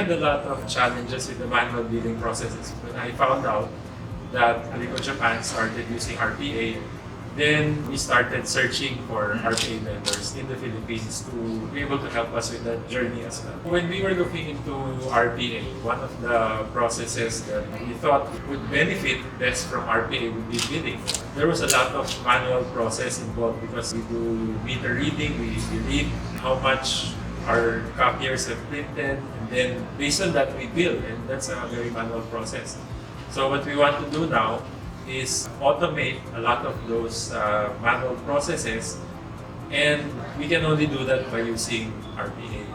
had a lot of challenges with the manual billing processes. When I found out that Ricoh Japan started using RPA, then we started searching for RPA vendors in the Philippines to be able to help us with that journey as well. When we were looking into RPA, one of the processes that we thought would benefit best from RPA would be billing. There was a lot of manual process involved because we do meter reading, we read how much our copiers have printed, and then based on that we bill, and that's a very manual process. So what we want to do now is automate a lot of those manual processes, and we can only do that by using RPA.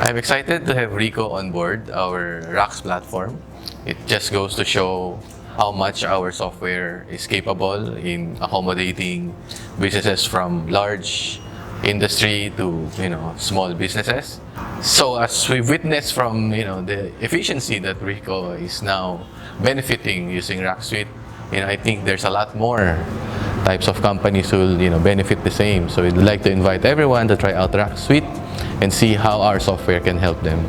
I'm excited to have Ricoh on board our RAX platform. It just goes to show how much our software is capable in accommodating businesses from large industry to small businesses. So as we've witnessed from the efficiency that Ricoh is now benefiting using RAX Suite, I think there's a lot more types of companies who will benefit the same. So we'd like to invite everyone to try out RAX Suite and see how our software can help them.